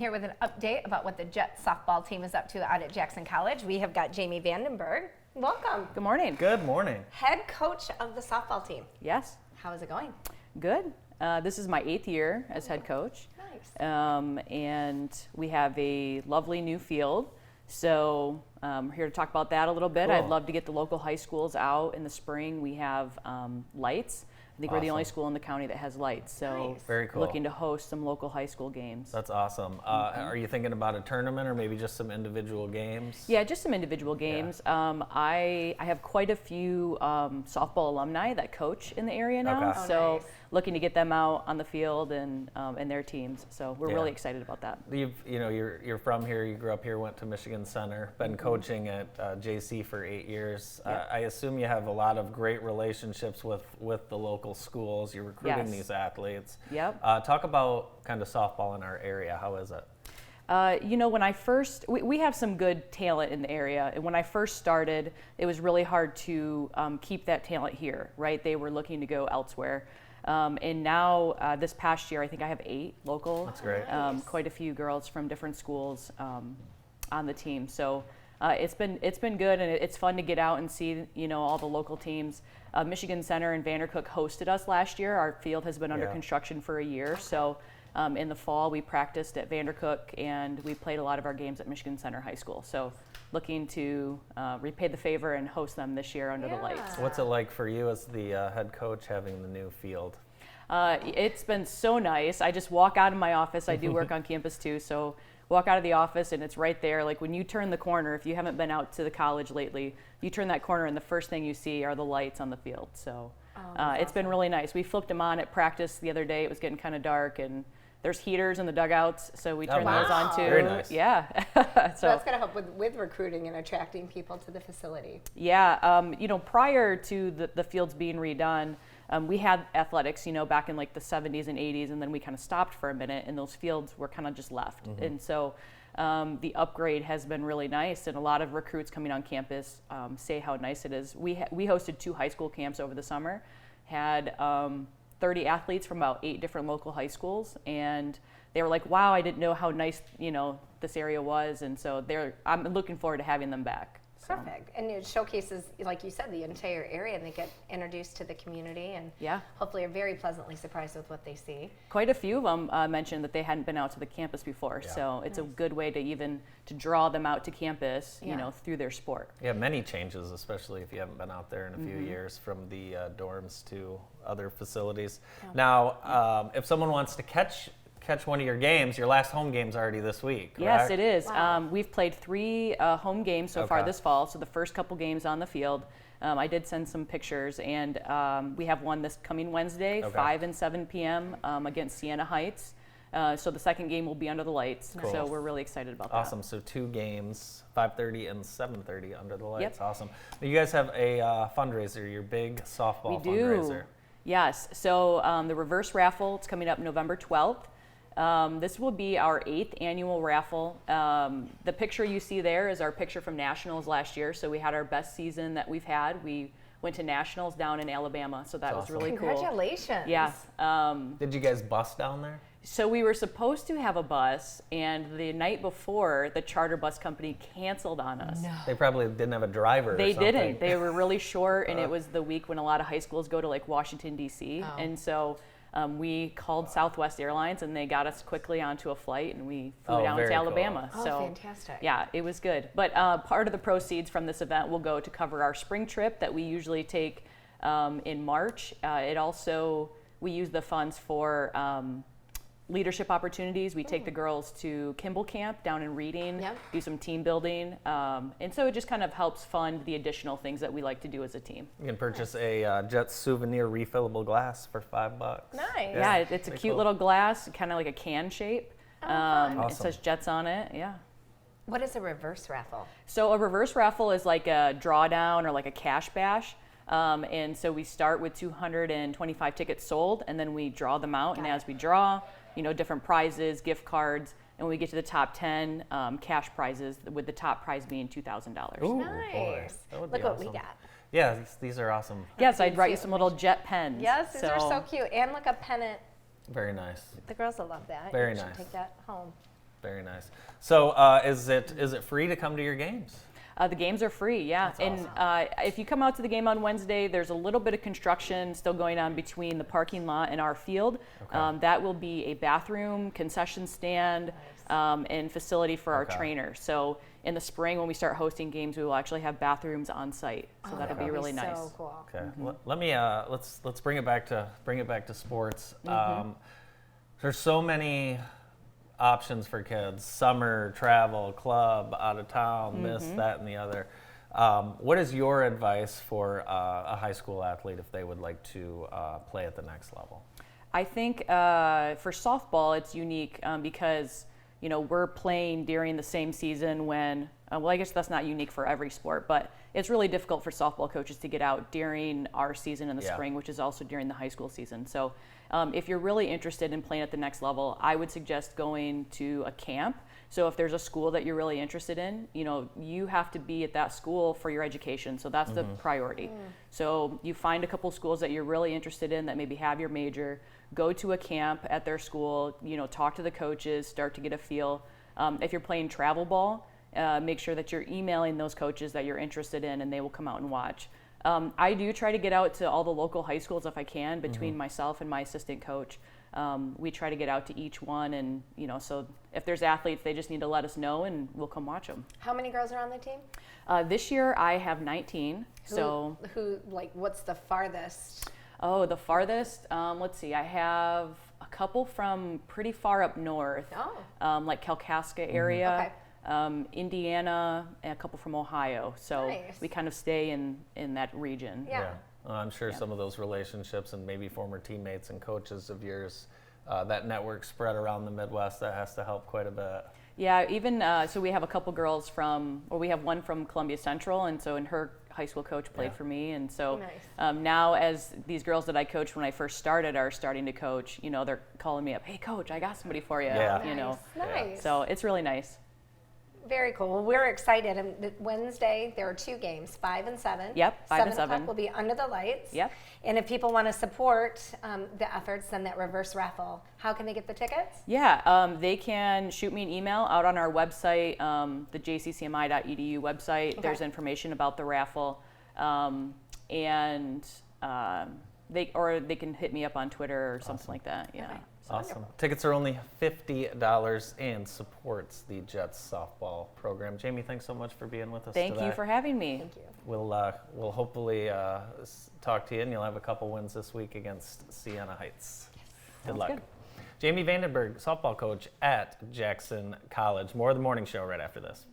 Here with an update about what the Jets softball team is up to out at Jackson College. We have got Jamie Vandenburgh. Welcome. Good morning. Good morning. Head coach of the softball team. Yes. How is it going? Good. This is my 8th year as head coach. Nice. And we have a lovely new field. So we're here to talk about that a little bit. Cool. I'd love to get the local high schools out in the spring. We have lights. I think we're the only school in the county that has lights. So Nice. Very cool. looking to host some local high school games. That's awesome. Are you thinking about a tournament or maybe just some individual games? Yeah, just some individual games. I have quite a few softball alumni that coach in the area now, Okay. Oh, so nice. looking to get them out on the field and their teams. So we're Yeah. really excited about that. You're from here. You grew up here. Went to Michigan Center. Been coaching at JC for 8 years. Yeah. I assume you have a lot of great relationships with the local schools. You're recruiting Yes. these athletes. Yep. Talk about kind of softball in our area. How is it? When I first, we have some good talent in the area. And when I first started, it was really hard to keep that talent here, right? They were looking to go elsewhere. And now, this past year, I think I have 8 local. That's great. Nice. Quite a few girls from different schools on the team. So it's been good, and it's fun to get out and see all the local teams. Michigan Center and Vanderburgh hosted us last year. Our field has been under Yeah. construction for a year, so in the fall we practiced at Vanderburgh and we played a lot of our games at Michigan Center High School. So looking to repay the favor and host them this year under the lights. What's it like for you as the head coach having the new field? It's been so nice. I just walk out of my office. I do work on campus too, so walk out of the office and it's right there. Like when you turn the corner, if you haven't been out to the college lately, you turn that corner and the first thing you see are the lights on the field. So it's been really nice. We flipped them on at practice the other day. It was getting kind of dark and there's heaters in the dugouts, so we turned those on too. Very nice. Yeah. So that's going to help with recruiting and attracting people to the facility. Yeah, prior to the fields being redone, we had athletics, back in like the 70s and 80s, and then we kind of stopped for a minute, and those fields were kind of just left. Mm-hmm. And so the upgrade has been really nice, and a lot of recruits coming on campus say how nice it is. We hosted 2 high school camps over the summer, had 30 athletes from about 8 different local high schools, and they were like, wow, I didn't know how nice, this area was, and so I'm looking forward to having them back. So. Perfect. And it showcases, like you said, the entire area, and they get introduced to the community and Yeah. hopefully are very pleasantly surprised with what they see. Quite a few of them mentioned that they hadn't been out to the campus before, Yeah. so it's a good way to draw them out to campus, Yeah. through their sport. Yeah, many changes, especially if you haven't been out there in a few years, from the dorms to other facilities. Yeah. Now, if someone wants to catch one of your games, your last home game's already this week, correct? Yes, it is. Wow. We've played 3 home games so far Okay. this fall, so the first couple games on the field. I did send some pictures, and we have one this coming Wednesday, Okay. 5 and 7 p.m. Against Siena Heights. So the second game will be under the lights, Cool. so we're really excited about Awesome. So 2 games, 5:30 and 7:30 under the lights. Yep. Awesome. Now, you guys have a fundraiser, your big softball We fundraiser. do. Yes. So the reverse raffle, it's coming up November 12th. This will be our 8th annual raffle. The picture you see there is our picture from Nationals last year. So we had our best season that we've had. We went to Nationals down in Alabama, so that was Awesome. really cool. Congratulations. Yeah. Did you guys bus down there? So we were supposed to have a bus, and the night before, the charter bus company canceled on us. No. They probably didn't have a driver They or something. didn't. They were really short, and it was the week when a lot of high schools go to like Washington, D.C. Oh. And so we called Southwest Airlines, and they got us quickly onto a flight, and we flew down very to cool. Alabama. Oh, so fantastic. yeah, it was good. But part of the proceeds from this event will go to cover our spring trip that we usually take in March. We use the funds for leadership opportunities. We take the girls to Kimball Camp down in Reading, Yep. do some team building, and so it just kind of helps fund the additional things that we like to do as a team. You can purchase a Jets souvenir refillable glass for $5. Nice. Yeah, it's a pretty cute cool. little glass, kind of like a can shape. fun. It Awesome. says Jets on it, yeah. What is a reverse raffle? So a reverse raffle is like a drawdown or like a cash bash. And so we start with 225 tickets sold, and then we draw them out. And Got it. as we draw, different prizes, gift cards, and when we get to the top 10, cash prizes, with the top prize being $2,000. Ooh, boy, Nice. that would Look be what we awesome. got. Yeah, these are awesome. Yes, I'd Cute write you some little jet pens. Yes, these are so cute. And look, a pennant. Very nice. The girls will love that. Very You should nice. take that home. Very nice. So is it free to come to your games? The games are free, yeah. That's And if you come out to the game on Wednesday, there's a little bit of construction still going on between the parking lot and our field. Okay. That will be a bathroom, concession stand, and facility for our Okay. trainers. So in the spring, when we start hosting games, we will actually have bathrooms on site. So that'll be really nice. So cool. Okay. Let me let's bring it back to sports. There's so many options for kids: summer, travel, club, out of town, this, that, and the other. What is your advice for a high school athlete if they would like to play at the next level? I think for softball, it's unique because we're playing during the same season when, well, I guess that's not unique for every sport, but it's really difficult for softball coaches to get out during our season in the spring, which is also during the high school season. So if you're really interested in playing at the next level, I would suggest going to a camp. So if there's a school that you're really interested in, you have to be at that school for your education. So that's the priority. So you find a couple schools that you're really interested in that maybe have your major, go to a camp at their school, talk to the coaches, start to get a feel. If you're playing travel ball, make sure that you're emailing those coaches that you're interested in and they will come out and watch. I do try to get out to all the local high schools if I can, between myself and my assistant coach. We try to get out to each one, and so if there's athletes, they just need to let us know and we'll come watch them. How many girls are on the team? This year I have 19. What's the farthest? Oh, the farthest? Let's see. I have a couple from pretty far up north, like Kalkaska area. Okay. Indiana, and a couple from Ohio. So Nice. we kind of stay in that region. Yeah. Well, I'm sure some of those relationships and maybe former teammates and coaches of yours, that network spread around the Midwest, that has to help quite a bit. Yeah, even so we have a couple girls we have one from Columbia Central, and so her high school coach played for me, and so Nice. now as these girls that I coached when I first started are starting to coach, they're calling me up, hey coach, I got somebody for you. Yeah. Nice. So it's really nice. Very cool. Well, we're excited. And Wednesday, there are 2 games, 5 and 7. Yep, 5 and 7 o'clock 7. will be under the lights. Yep. And if people want to support the efforts, then that reverse raffle, how can they get the tickets? Yeah, they can shoot me an email out on our website, the jccmi.edu website. Okay. There's information about the raffle, and they can hit me up on Twitter or something like that. Yeah. Okay. Awesome. Tickets are only $50 and supports the Jets softball program. Jamie, thanks so much for being with us today. Thank you for having me. Thank you. We'll hopefully talk to you, and you'll have a couple wins this week against Siena Heights. Good Sounds luck. good. Jamie Vandenburgh, softball coach at Jackson College. More of the morning show right after this.